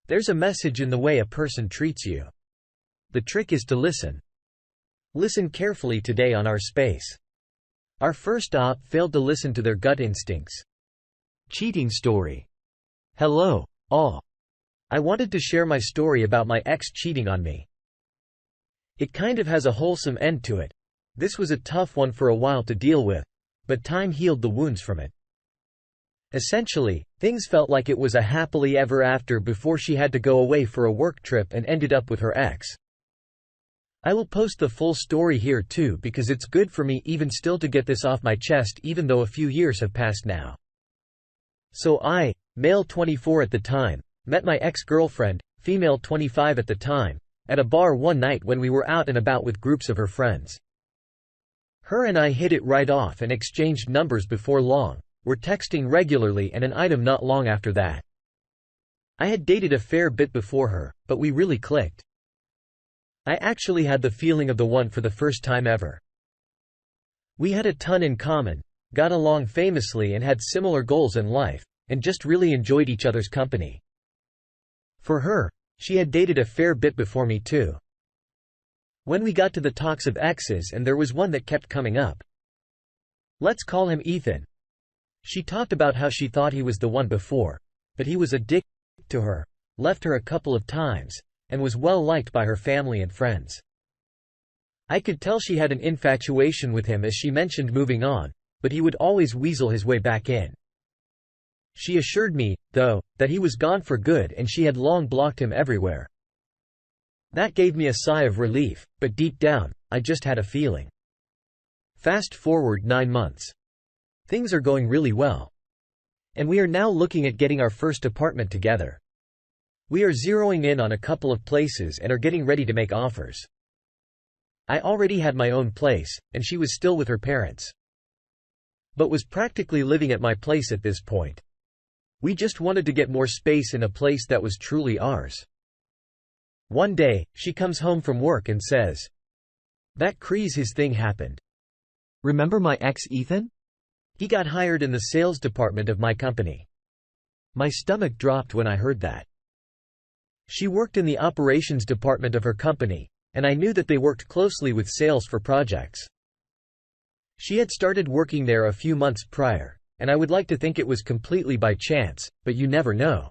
There's a message in the way a person treats you. The trick is to listen. Listen carefully today on our space. Our first op failed to listen to their gut instincts. Cheating story. Hello, all. I wanted to share my story about my ex cheating on me. It kind of has a wholesome end to it. This was a tough one for a while to deal with, but time healed the wounds from it. Essentially, things felt like it was a happily ever after before she had to go away for a work trip and ended up with her ex. I will post the full story here too because it's good for me even still to get this off my chest even though a few years have passed now. So I, male 24 at the time, met my ex-girlfriend, female 25 at the time, at a bar one night when we were out and about with groups of her friends. Her and I hit it right off and exchanged numbers before long, were texting regularly and an item not long after that. I had dated a fair bit before her, but we really clicked. I actually had the feeling of the one for the first time ever. We had a ton in common, got along famously and had similar goals in life, and just really enjoyed each other's company. For her, she had dated a fair bit before me too. When we got to the talks of exes and there was one that kept coming up. Let's call him Ethan. She talked about how she thought he was the one before, but he was a dick to her, left her a couple of times, and was well liked by her family and friends. I could tell she had an infatuation with him as she mentioned moving on, but he would always weasel his way back in. She assured me, though, that he was gone for good and she had long blocked him everywhere. That gave me a sigh of relief, but deep down, I just had a feeling. Fast forward 9 months. Things are going really well. And we are now looking at getting our first apartment together. We are zeroing in on a couple of places and are getting ready to make offers. I already had my own place, and she was still with her parents. But was practically living at my place at this point. We just wanted to get more space in a place that was truly ours. One day, she comes home from work and says, "That crazy his thing happened. Remember my ex Ethan? He got hired in the sales department of my company." My stomach dropped when I heard that. She worked in the operations department of her company, and I knew that they worked closely with sales for projects. She had started working there a few months prior, and I would like to think it was completely by chance, but you never know.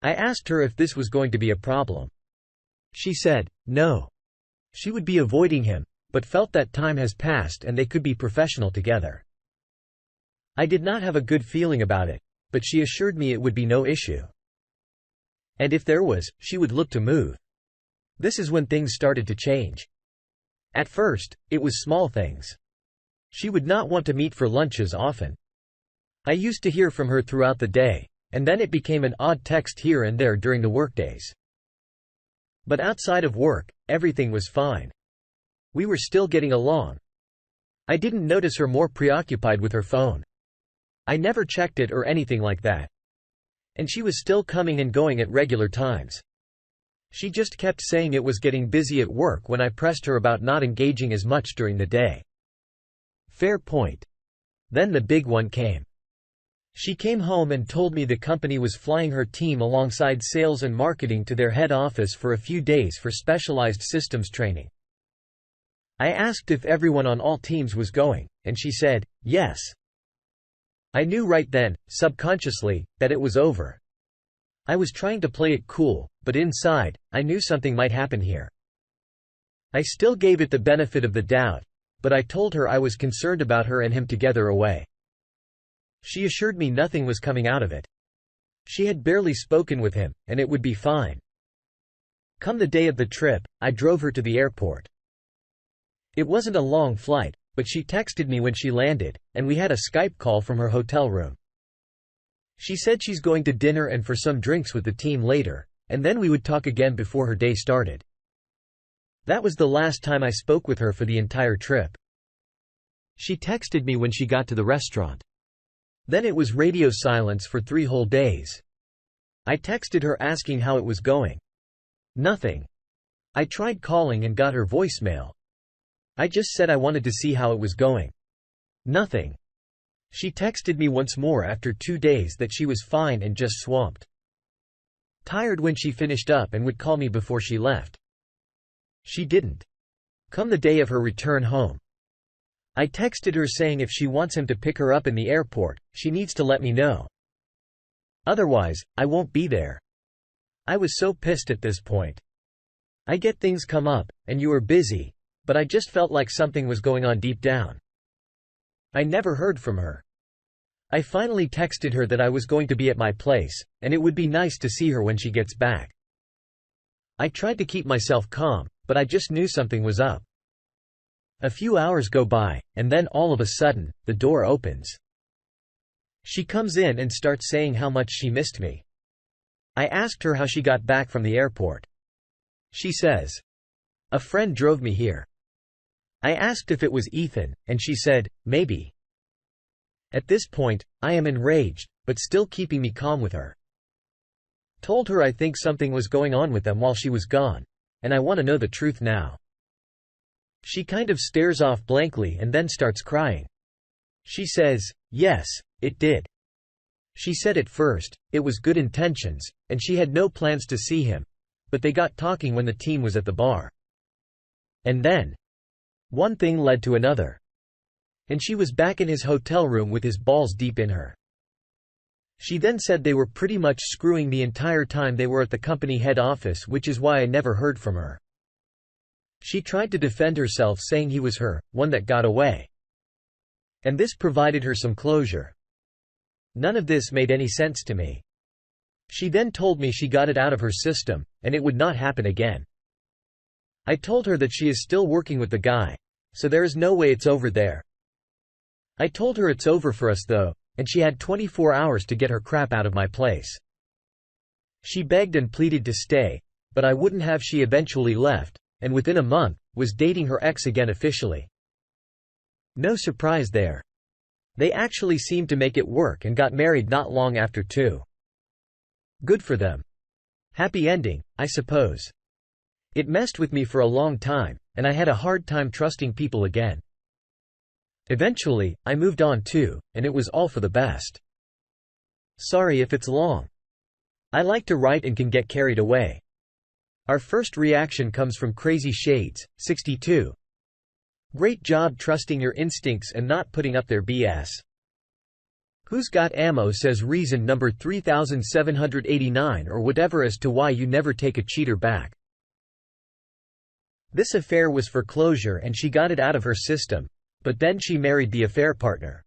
I asked her if this was going to be a problem. She said, no. She would be avoiding him, but felt that time has passed and they could be professional together. I did not have a good feeling about it, but she assured me it would be no issue. And if there was, she would look to move. This is when things started to change. At first, it was small things. She would not want to meet for lunches often. I used to hear from her throughout the day, and then it became an odd text here and there during the workdays. But outside of work, everything was fine. We were still getting along. I didn't notice her more preoccupied with her phone. I never checked it or anything like that. And she was still coming and going at regular times. She just kept saying it was getting busy at work when I pressed her about not engaging as much during the day. Fair point. Then the big one came. She came home and told me the company was flying her team alongside sales and marketing to their head office for a few days for specialized systems training. I asked if everyone on all teams was going, and she said, yes. I knew right then, subconsciously, that it was over. I was trying to play it cool, but inside, I knew something might happen here. I still gave it the benefit of the doubt, but I told her I was concerned about her and him together away. She assured me nothing was coming out of it. She had barely spoken with him, and it would be fine. Come the day of the trip, I drove her to the airport. It wasn't a long flight, but she texted me when she landed, and we had a Skype call from her hotel room. She said she's going to dinner and for some drinks with the team later, and then we would talk again before her day started. That was the last time I spoke with her for the entire trip. She texted me when she got to the restaurant. Then it was radio silence for 3 whole days. I texted her asking how it was going. Nothing. I tried calling and got her voicemail. I just said I wanted to see how it was going. Nothing. She texted me once more after 2 days that she was fine and just swamped. Tired when she finished up and would call me before she left. She didn't come the day of her return home. I texted her saying if she wants him to pick her up in the airport, she needs to let me know. Otherwise, I won't be there. I was so pissed at this point. I get things come up, and you were busy, but I just felt like something was going on deep down. I never heard from her. I finally texted her that I was going to be at my place, and it would be nice to see her when she gets back. I tried to keep myself calm, but I just knew something was up. A few hours go by, and then all of a sudden, the door opens. She comes in and starts saying how much she missed me. I asked her how she got back from the airport. She says, "A friend drove me here." I asked if it was Ethan, and she said, "Maybe." At this point, I am enraged, but still keeping me calm with her. Told her I think something was going on with them while she was gone, and I want to know the truth now. She kind of stares off blankly and then starts crying. She says, "Yes, it did." She said at first, it was good intentions, and she had no plans to see him, but they got talking when the team was at the bar. And then, one thing led to another. And she was back in his hotel room with his balls deep in her. She then said they were pretty much screwing the entire time they were at the company head office, which is why I never heard from her. She tried to defend herself saying he was her, one that got away. And this provided her some closure. None of this made any sense to me. She then told me she got it out of her system, and it would not happen again. I told her that she is still working with the guy, so there is no way it's over there. I told her it's over for us though, and she had 24 hours to get her crap out of my place. She begged and pleaded to stay, but I wouldn't have. She eventually left, and within a month, was dating her ex again officially. No surprise there. They actually seemed to make it work and got married not long after too. Good for them. Happy ending, I suppose. It messed with me for a long time, and I had a hard time trusting people again. Eventually, I moved on too, and it was all for the best. Sorry if it's long. I like to write and can get carried away. Our first reaction comes from Crazy Shades, 62. Great job trusting your instincts and not putting up their BS. Who's Got Ammo says reason number 3789 or whatever as to why you never take a cheater back. This affair was for closure and she got it out of her system, but then she married the affair partner.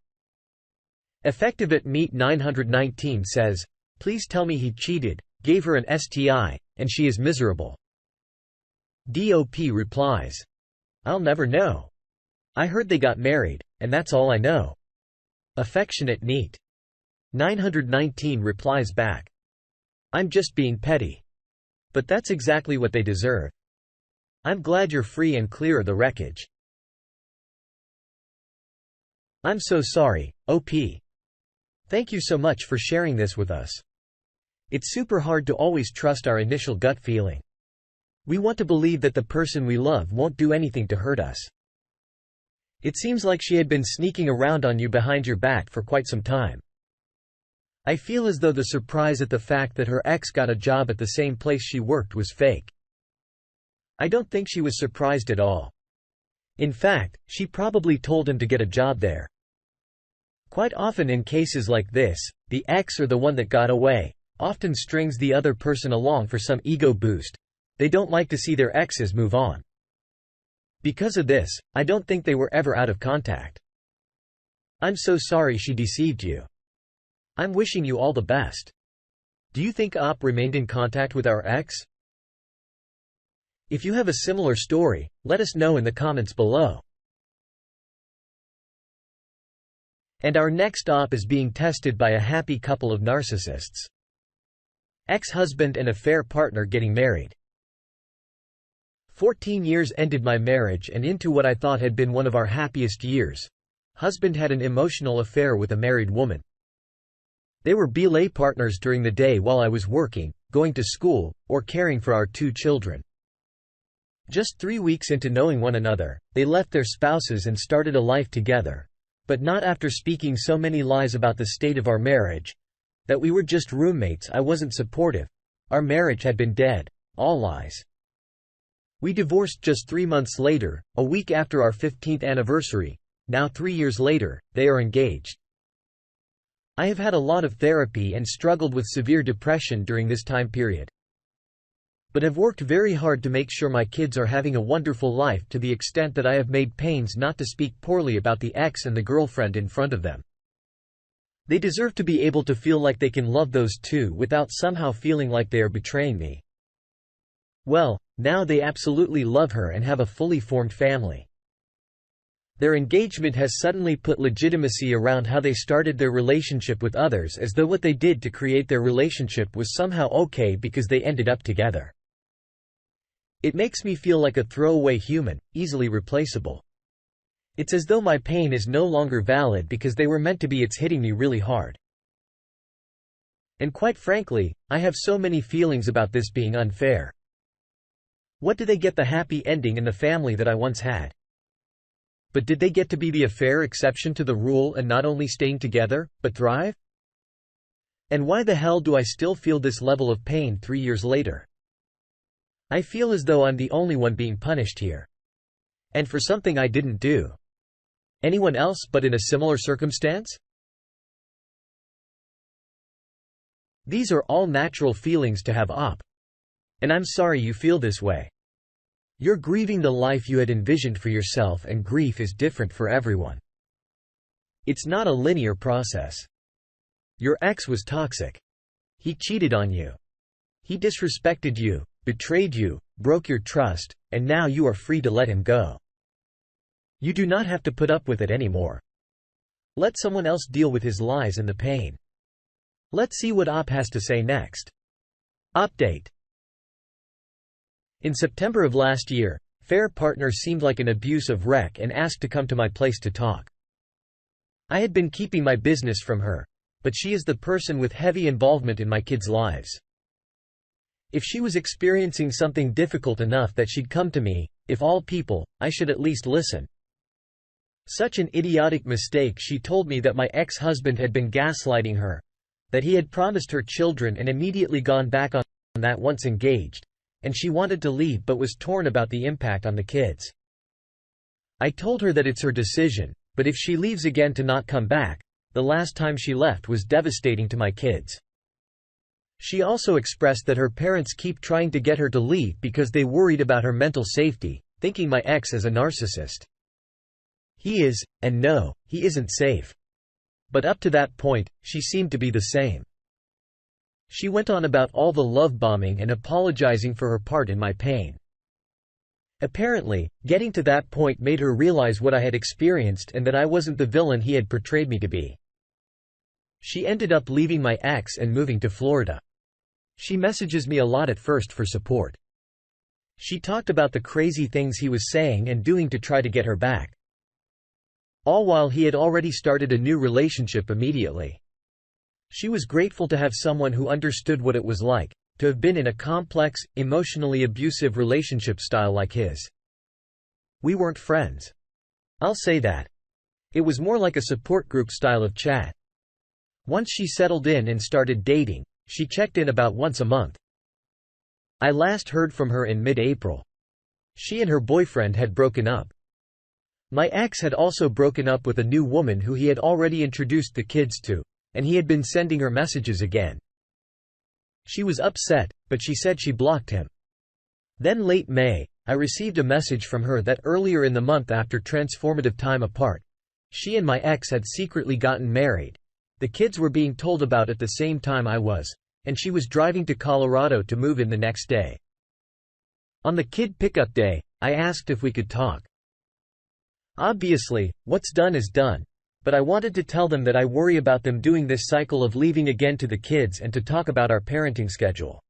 Effective at Meet 919 says, please tell me he cheated, gave her an STI, and she is miserable. DOP replies, I'll never know. I heard they got married, and that's all I know. Affectionate Neat 919 replies back, I'm just being petty. But that's exactly what they deserve. I'm glad you're free and clear of the wreckage. I'm so sorry, OP. Thank you so much for sharing this with us. It's super hard to always trust our initial gut feeling. We want to believe that the person we love won't do anything to hurt us. It seems like she had been sneaking around on you behind your back for quite some time. I feel as though the surprise at the fact that her ex got a job at the same place she worked was fake. I don't think she was surprised at all. In fact, she probably told him to get a job there. Quite often in cases like this, the ex or the one that got away often strings the other person along for some ego boost. They don't like to see their exes move on. Because of this, I don't think they were ever out of contact. I'm so sorry she deceived you. I'm wishing you all the best. Do you think OP remained in contact with our ex? If you have a similar story, let us know in the comments below. And our next OP is being tested by a happy couple of narcissists. Ex-husband and affair partner getting married. 14 years ended my marriage and into what I thought had been one of our happiest years. Husband had an emotional affair with a married woman. They were belay partners during the day while I was working, going to school, or caring for our 2 children. Just 3 weeks into knowing one another, they left their spouses and started a life together. But not after speaking so many lies about the state of our marriage. That we were just roommates. I wasn't supportive. Our marriage had been dead. All lies. We divorced just 3 months later, a week after our 15th anniversary. Now 3 years later, they are engaged. I have had a lot of therapy and struggled with severe depression during this time period, but have worked very hard to make sure my kids are having a wonderful life, to the extent that I have made pains not to speak poorly about the ex and the girlfriend in front of them. They deserve to be able to feel like they can love those two without somehow feeling like they are betraying me. Well, now they absolutely love her and have a fully formed family. Their engagement has suddenly put legitimacy around how they started their relationship with others, as though what they did to create their relationship was somehow okay because they ended up together. It makes me feel like a throwaway human, easily replaceable. It's as though my pain is no longer valid because they were meant to be. It's hitting me really hard. And quite frankly, I have so many feelings about this being unfair. What do they get the happy ending in the family that I once had? But did they get to be the affair exception to the rule and not only staying together, but thrive? And why the hell do I still feel this level of pain 3 years later? I feel as though I'm the only one being punished here. And for something I didn't do. Anyone else but in a similar circumstance? These are all natural feelings to have op. And I'm sorry you feel this way. You're grieving the life you had envisioned for yourself, and grief is different for everyone. It's not a linear process. Your ex was toxic. He cheated on you. He disrespected you, betrayed you, broke your trust, and now you are free to let him go. You do not have to put up with it anymore. Let someone else deal with his lies and the pain. Let's see what op has to say next. Update. In September of last year, Fair partner seemed like an abusive wreck and asked to come to my place to talk. I had been keeping my business from her, but she is the person with heavy involvement in my kids' lives. If she was experiencing something difficult enough that she'd come to me, if all people, I should at least listen. Such an idiotic mistake. She told me that my ex-husband had been gaslighting her, that he had promised her children and immediately gone back on that once engaged, and she wanted to leave but was torn about the impact on the kids. I told her that it's her decision, but if she leaves again to not come back. The last time she left was devastating to my kids. She also expressed that her parents keep trying to get her to leave because they worried about her mental safety, thinking my ex is a narcissist. He is, and no, he isn't safe. But up to that point, she seemed to be the same. She went on about all the love bombing and apologizing for her part in my pain. Apparently, getting to that point made her realize what I had experienced and that I wasn't the villain he had portrayed me to be. She ended up leaving my ex and moving to Florida. She messages me a lot at first for support. She talked about the crazy things he was saying and doing to try to get her back. All while he had already started a new relationship immediately. She was grateful to have someone who understood what it was like to have been in a complex, emotionally abusive relationship style like his. We weren't friends. I'll say that. It was more like a support group style of chat. Once she settled in and started dating, she checked in about once a month. I last heard from her in mid-April. She and her boyfriend had broken up. My ex had also broken up with a new woman who he had already introduced the kids to, and he had been sending her messages again. She was upset, but she said she blocked him. Then late May, I received a message from her that earlier in the month, after transformative time apart, she and my ex had secretly gotten married. The kids were being told about at the same time I was, and she was driving to Colorado to move in the next day. On the kid pickup day, I asked if we could talk. Obviously, what's done is done. But I wanted to tell them that I worry about them doing this cycle of leaving again to the kids and to talk about our parenting schedule.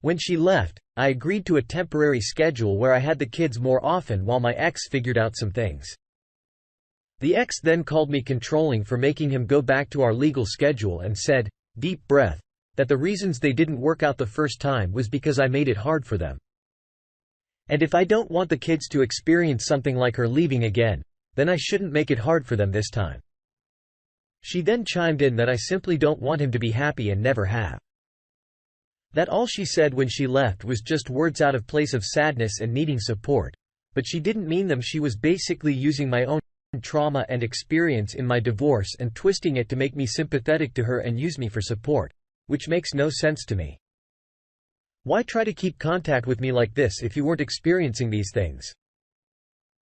When she left, I agreed to a temporary schedule where I had the kids more often while my ex figured out some things. The ex then called me controlling for making him go back to our legal schedule and said, deep breath, that the reasons they didn't work out the first time was because I made it hard for them. And if I don't want the kids to experience something like her leaving again, then I shouldn't make it hard for them this time. She then chimed in that I simply don't want him to be happy and never have. That all she said when she left was just words out of place of sadness and needing support, but she didn't mean them. She was basically using my own trauma and experience in my divorce and twisting it to make me sympathetic to her and use me for support, which makes no sense to me. Why try to keep contact with me like this if you weren't experiencing these things?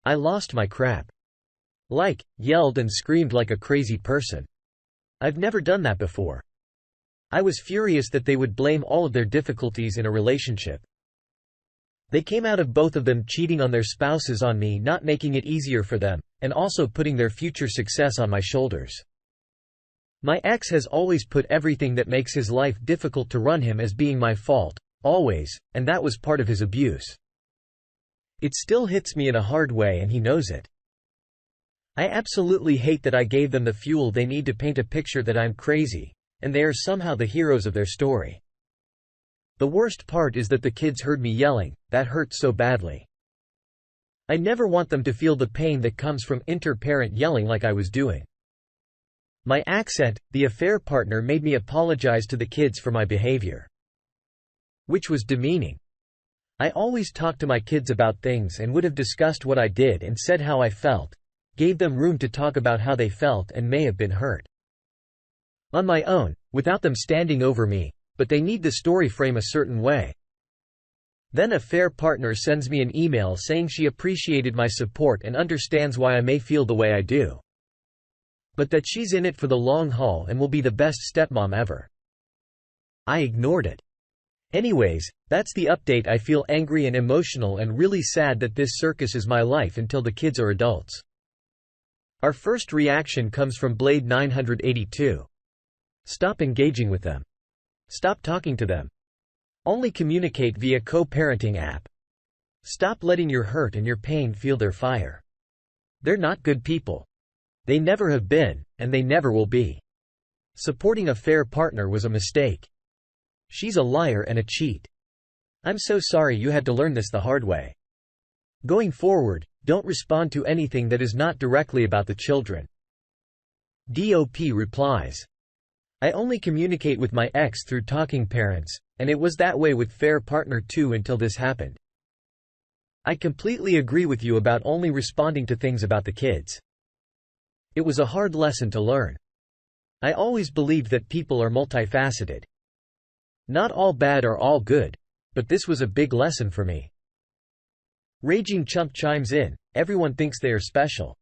I lost my crap. Yelled and screamed like a crazy person. I've never done that before. I was furious that they would blame all of their difficulties in a relationship. They came out of both of them cheating on their spouses on me, not making it easier for them, and also putting their future success on my shoulders. My ex has always put everything that makes his life difficult to run him as being my fault, always, and that was part of his abuse. It still hits me in a hard way and he knows it. I absolutely hate that I gave them the fuel they need to paint a picture that I'm crazy, and they are somehow the heroes of their story. The worst part is that the kids heard me yelling. That hurts so badly. I never want them to feel the pain that comes from inter-parent yelling like I was doing. My accent, the affair partner made me apologize to the kids for my behavior, which was demeaning. I always talked to my kids about things and would have discussed what I did and said how I felt, gave them room to talk about how they felt and may have been hurt. On my own, without them standing over me, but they need the story frame a certain way. Then affair partner sends me an email saying she appreciated my support and understands why I may feel the way I do, but that she's in it for the long haul and will be the best stepmom ever. I ignored it. Anyways, that's the update. I feel angry and emotional and really sad that this circus is my life until the kids are adults. Our first reaction comes from Blade 982. Stop engaging with them. Stop talking to them. Only communicate via co-parenting app. Stop letting your hurt and your pain fuel their fire. They're not good people. They never have been, and they never will be. Supporting affair partner was a mistake. She's a liar and a cheat. I'm so sorry you had to learn this the hard way. Going forward, don't respond to anything that is not directly about the children. DOP replies, I only communicate with my ex through talking parents, and it was that way with fair partner too until this happened. I completely agree with you about only responding to things about the kids. It was a hard lesson to learn. I always believed that people are multifaceted. Not all bad or all good, but this was a big lesson for me. Raging Chump chimes in, everyone thinks they are special.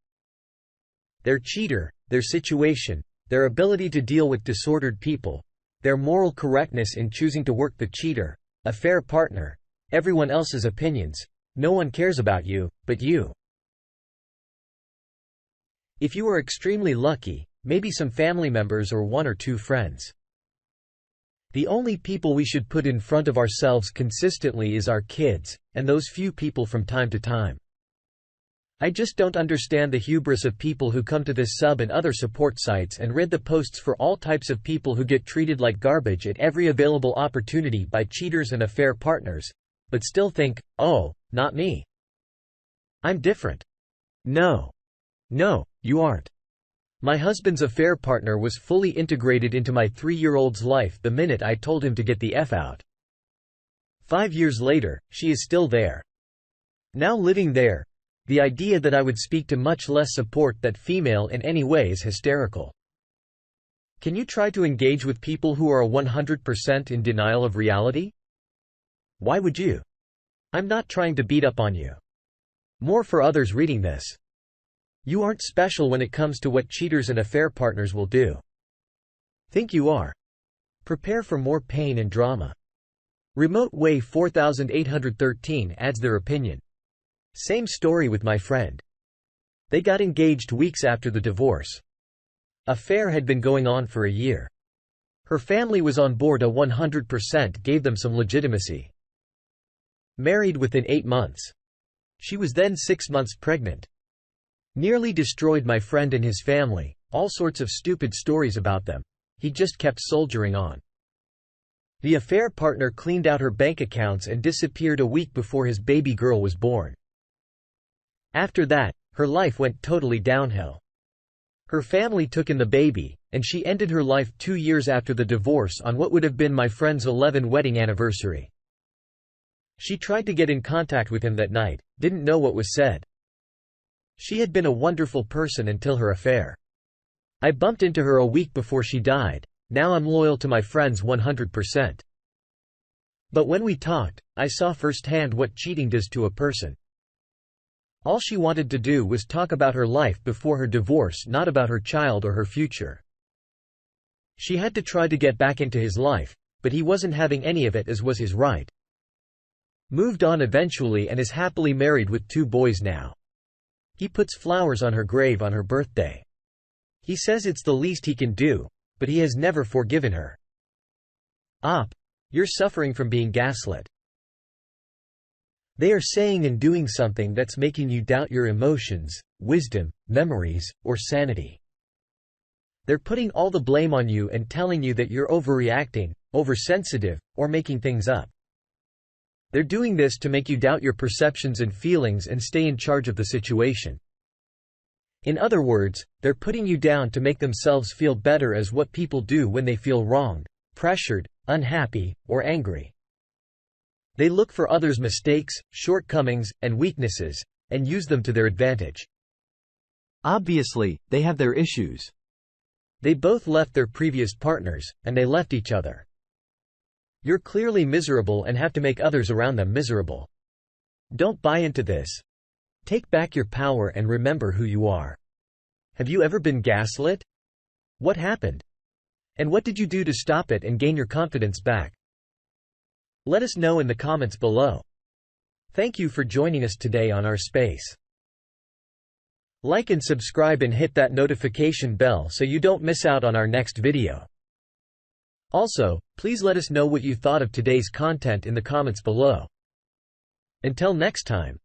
Their cheater, their situation, their ability to deal with disordered people, their moral correctness in choosing to work the cheater, affair partner, everyone else's opinions, no one cares about you, but you. If you are extremely lucky, maybe some family members or one or two friends. The only people we should put in front of ourselves consistently is our kids, and those few people from time to time. I just don't understand the hubris of people who come to this sub and other support sites and read the posts for all types of people who get treated like garbage at every available opportunity by cheaters and affair partners, but still think, oh, not me. I'm different. No. No, you aren't. My husband's affair partner was fully integrated into my 3-year-old's life the minute I told him to get the F out. 5 years later, she is still there. Now living there. The idea that I would speak to much less support that female in any way is hysterical. Can you try to engage with people who are 100% in denial of reality? Why would you? I'm not trying to beat up on you. More for others reading this. You aren't special when it comes to what cheaters and affair partners will do. Think you are. Prepare for more pain and drama. Remote Way 4813 adds their opinion. Same story with my friend. They got engaged weeks after the divorce. Affair had been going on for a year. Her family was on board. 100% gave them some legitimacy. Married within 8 months. She was then 6 months pregnant. Nearly destroyed my friend and his family, all sorts of stupid stories about them. He just kept soldiering on. The affair partner cleaned out her bank accounts and disappeared a week before his baby girl was born. After that, her life went totally downhill. Her family took in the baby, and she ended her life 2 years after the divorce on what would have been my friend's 11th wedding anniversary. She tried to get in contact with him that night, didn't know what was said. She had been a wonderful person until her affair. I bumped into her a week before she died. Now I'm loyal to my friends 100%. But when we talked, I saw firsthand what cheating does to a person. All she wanted to do was talk about her life before her divorce, not about her child or her future. She had to try to get back into his life, but he wasn't having any of it, as was his right. Moved on eventually and is happily married with 2 boys now. He puts flowers on her grave on her birthday. He says it's the least he can do, but he has never forgiven her. You're suffering from being gaslit. They are saying and doing something that's making you doubt your emotions, wisdom, memories, or sanity. They're putting all the blame on you and telling you that you're overreacting, oversensitive, or making things up. They're doing this to make you doubt your perceptions and feelings and stay in charge of the situation. In other words, they're putting you down to make themselves feel better, as what people do when they feel wronged, pressured, unhappy, or angry. They look for others' mistakes, shortcomings, and weaknesses, and use them to their advantage. Obviously, they have their issues. They both left their previous partners, and they left each other. You're clearly miserable and have to make others around them miserable. Don't buy into this. Take back your power and remember who you are. Have you ever been gaslit? What happened? And what did you do to stop it and gain your confidence back? Let us know in the comments below. Thank you for joining us today on our space. Like and subscribe and hit that notification bell so you don't miss out on our next video. Also, please let us know what you thought of today's content in the comments below. Until next time.